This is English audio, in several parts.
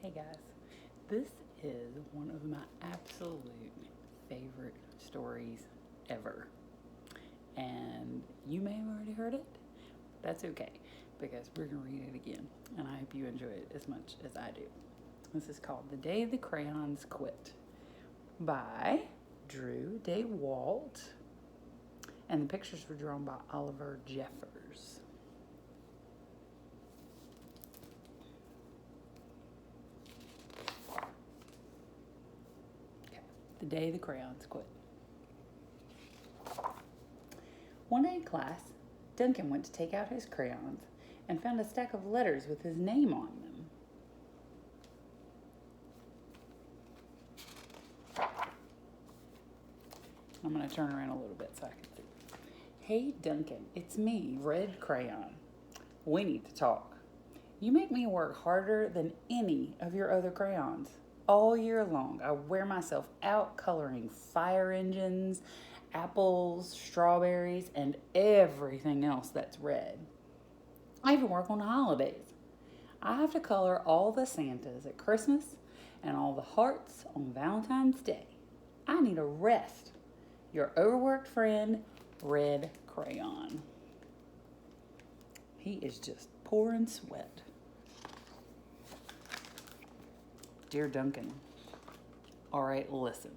Hey guys, this is one of my absolute favorite stories ever. And you may have already heard it. That's okay because we're going to read it again. And I hope you enjoy it as much as I do. This is called The Day the Crayons Quit by Drew Daywalt. And the pictures were drawn by Oliver Jeffers. The Day the Crayons Quit. One day in class, Duncan went to take out his crayons and found a stack of letters with his name on them. I'm going to turn around a little bit so I can see. Hey Duncan, it's me, Red Crayon. We need to talk. You make me work harder than any of your other crayons. All year long, I wear myself out coloring fire engines, apples, strawberries, and everything else that's red. I even work on the holidays. I have to color all the Santas at Christmas and all the hearts on Valentine's Day. I need a rest. Your overworked friend, Red Crayon. He is just pouring sweat. Dear Duncan, all right, listen.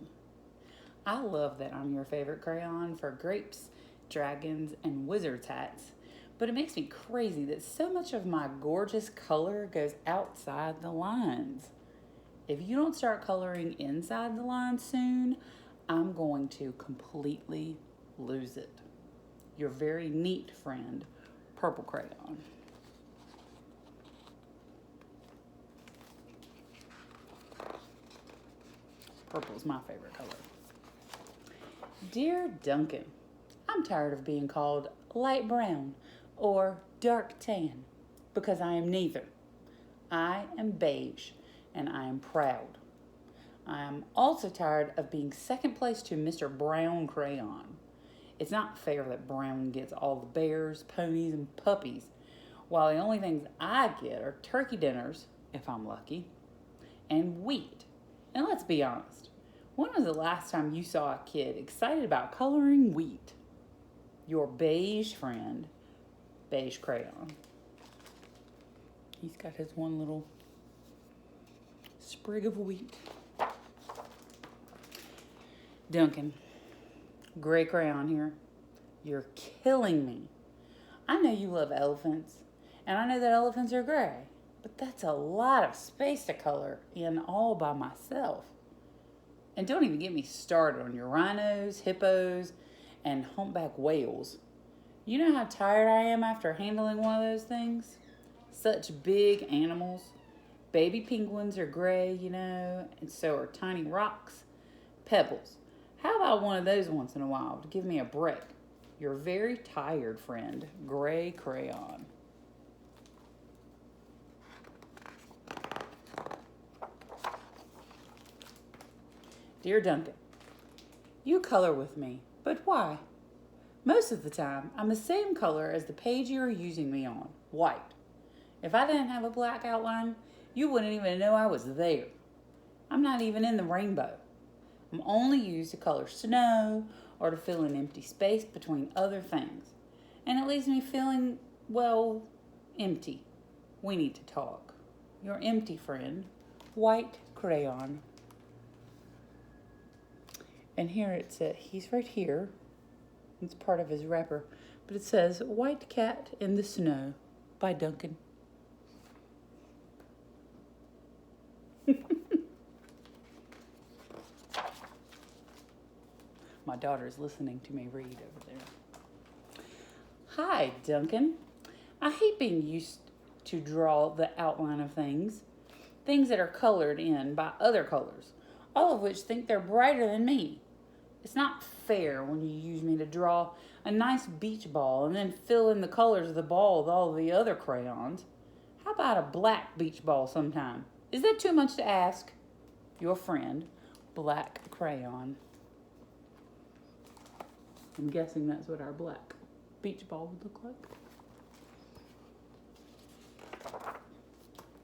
I love that I'm your favorite crayon for grapes, dragons, and wizard's hats, but it makes me crazy that so much of my gorgeous color goes outside the lines. If you don't start coloring inside the lines soon, I'm going to completely lose it. Your very neat friend, Purple Crayon. Purple is my favorite color. Dear Duncan, I'm tired of being called light brown or dark tan because I am neither. I am beige and I am proud. I am also tired of being second place to Mr. Brown Crayon. It's not fair that Brown gets all the bears, ponies, and puppies, while the only things I get are turkey dinners, if I'm lucky, and wheat. And let's be honest, when was the last time you saw a kid excited about coloring wheat? Your beige friend, Beige Crayon. He's got his one little sprig of wheat. Duncan, Gray Crayon here. You're killing me. I know you love elephants, and I know that elephants are gray, but that's a lot of space to color in all by myself. And don't even get me started on your rhinos, hippos, and humpback whales. You know how tired I am after handling one of those things? Such big animals. Baby penguins are gray, and so are tiny rocks, pebbles. How about one of those once in a while to give me a break? Your very tired friend, Gray Crayon. Dear Duncan, you color with me, but why? Most of the time, I'm the same color as the page you are using me on, white. If I didn't have a black outline, you wouldn't even know I was there. I'm not even in the rainbow. I'm only used to color snow or to fill an empty space between other things. And it leaves me feeling, well, empty. We need to talk. Your empty friend, White Crayon. And here it says, he's right here. It's part of his wrapper. But it says, White Cat in the Snow by Duncan. My daughter's listening to me read over there. Hi, Duncan. I hate being used to draw the outline of things that are colored in by other colors, all of which think they're brighter than me. It's not fair when you use me to draw a nice beach ball and then fill in the colors of the ball with all the other crayons. How about a black beach ball sometime? Is that too much to ask? Your friend, Black Crayon. I'm guessing that's what our black beach ball would look like.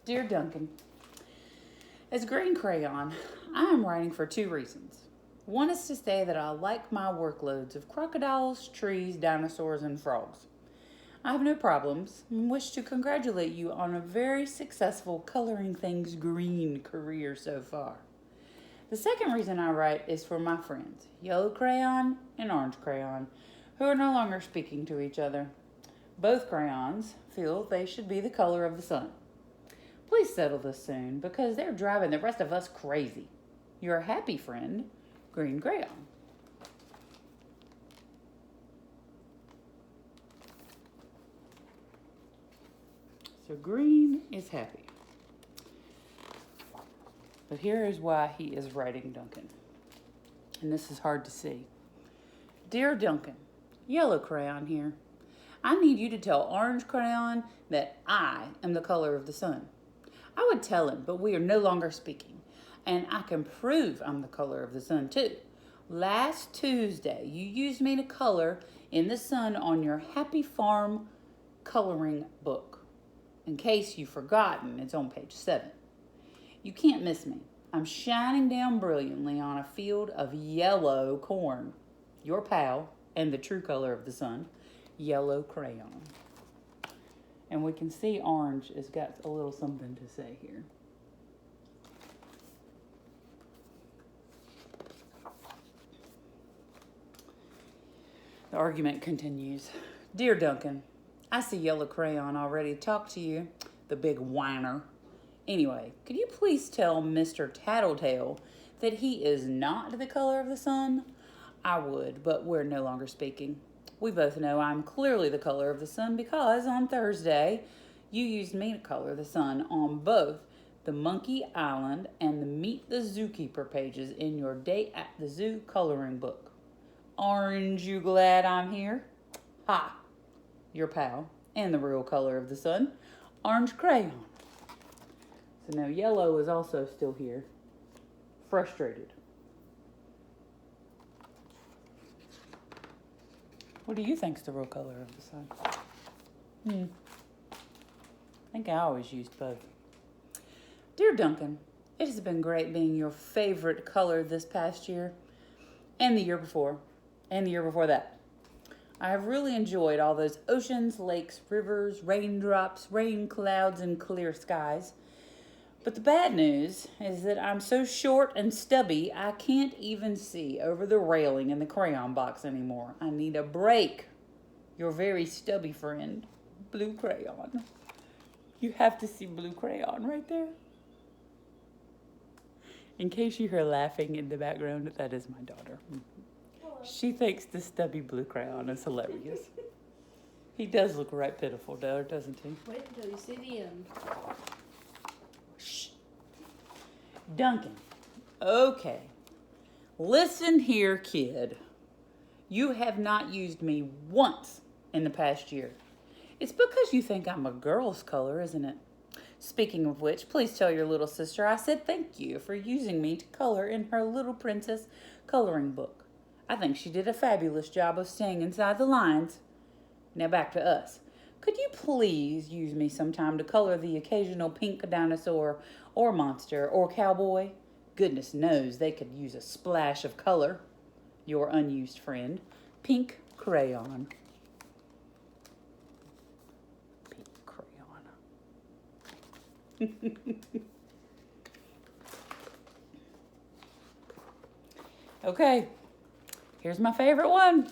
Dear Duncan, As Green Crayon, I am writing for two reasons. One is to say that I like my workloads of crocodiles, trees, dinosaurs, and frogs. I have no problems and wish to congratulate you on a very successful coloring things green career so far. The second reason I write is for my friends, Yellow Crayon and Orange Crayon, who are no longer speaking to each other. Both crayons feel they should be the color of the sun. Please settle this soon because they're driving the rest of us crazy. Your happy friend, Green Crayon. So Green is happy. But here is why he is writing Duncan. And this is hard to see. Dear Duncan, Yellow Crayon here. I need you to tell Orange Crayon that I am the color of the sun. I would tell him, but we are no longer speaking. And I can prove I'm the color of the sun too. Last Tuesday, you used me to color in the sun on your Happy Farm coloring book. In case you've forgotten, it's on page 7. You can't miss me. I'm shining down brilliantly on a field of yellow corn. Your pal, and the true color of the sun, Yellow Crayon. And we can see Orange has got a little something to say here. The argument continues. Dear Duncan, I see Yellow Crayon already talk to you, the big whiner. Anyway, could you please tell Mr. Tattletale that he is not the color of the sun? I would, but we're no longer speaking. We both know I'm clearly the color of the sun because on Thursday, you used me to color the sun on both the Monkey Island and the Meet the Zookeeper pages in your Day at the Zoo coloring book. Aren't you glad I'm here? Ha! Your pal, and the real color of the sun, Orange Crayon. So now Yellow is also still here, frustrated. What do you think's the real color of the sun? I think I always used both. Dear Duncan, it has been great being your favorite color this past year, and the year before, and the year before that. I have really enjoyed all those oceans, lakes, rivers, raindrops, rain clouds, and clear skies. But the bad news is that I'm so short and stubby, I can't even see over the railing in the crayon box anymore. I need a break. Your very stubby friend, Blue Crayon. You have to see Blue Crayon right there. In case you hear laughing in the background, that is my daughter. She thinks the stubby Blue Crayon is hilarious. He does look right pitiful, doesn't he? Wait until you see the end. Shh. Duncan, okay. Listen here, kid. You have not used me once in the past year. It's because you think I'm a girl's color, isn't it? Speaking of which, please tell your little sister I said thank you for using me to color in her Little Princess coloring book. I think she did a fabulous job of staying inside the lines. Now back to us. Could you please use me sometime to color the occasional pink dinosaur or monster or cowboy? Goodness knows they could use a splash of color. Your unused friend, Pink Crayon. Pink Crayon. Okay, here's my favorite one.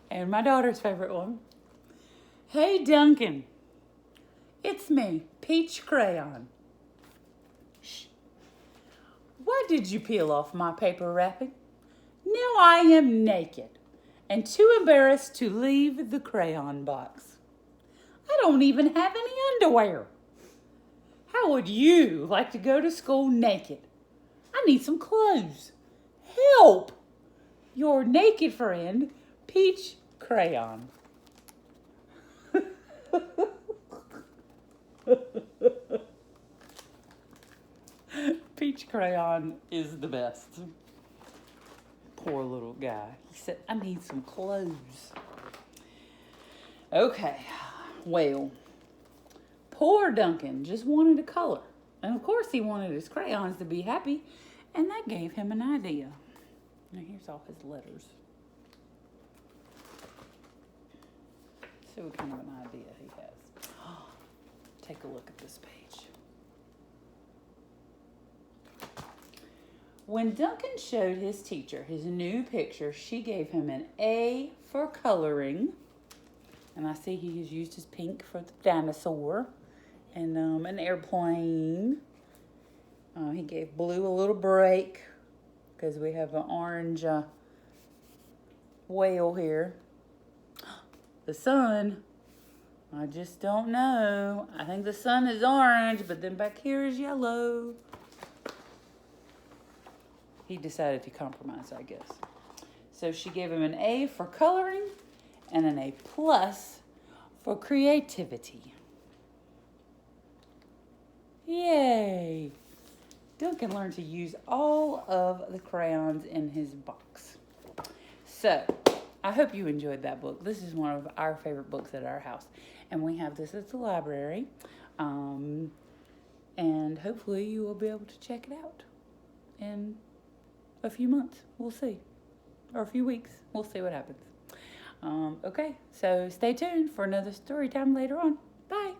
And my daughter's favorite one. Hey, Duncan. It's me, Peach Crayon. Shh. Why did you peel off my paper wrapping? Now I am naked and too embarrassed to leave the crayon box. I don't even have any underwear. How would you like to go to school naked? I need some clothes. Help! Your naked friend, Peach Crayon. Peach Crayon is the best. Poor little guy. He said, I need some clothes. Okay, well, poor Duncan just wanted to color. And of course he wanted his crayons to be happy, and that gave him an idea. Now here's all his letters. See what kind of an idea he has. Take a look at this page. When Duncan showed his teacher his new picture, she gave him an A for coloring. And I see he has used his pink for the dinosaur and an airplane. He gave blue a little break because we have an orange whale here. The sun, I just don't know. I think the sun is orange, but then back here is yellow. He decided to compromise, I guess. So she gave him an A for coloring and an A+ for creativity. Yay! Duncan learned to use all of the crayons in his box. So, I hope you enjoyed that book. This is one of our favorite books at our house. And we have this at the library. And hopefully you will be able to check it out in a few months. We'll see. Or a few weeks. We'll see what happens. Okay, so stay tuned for another story time later on. Bye.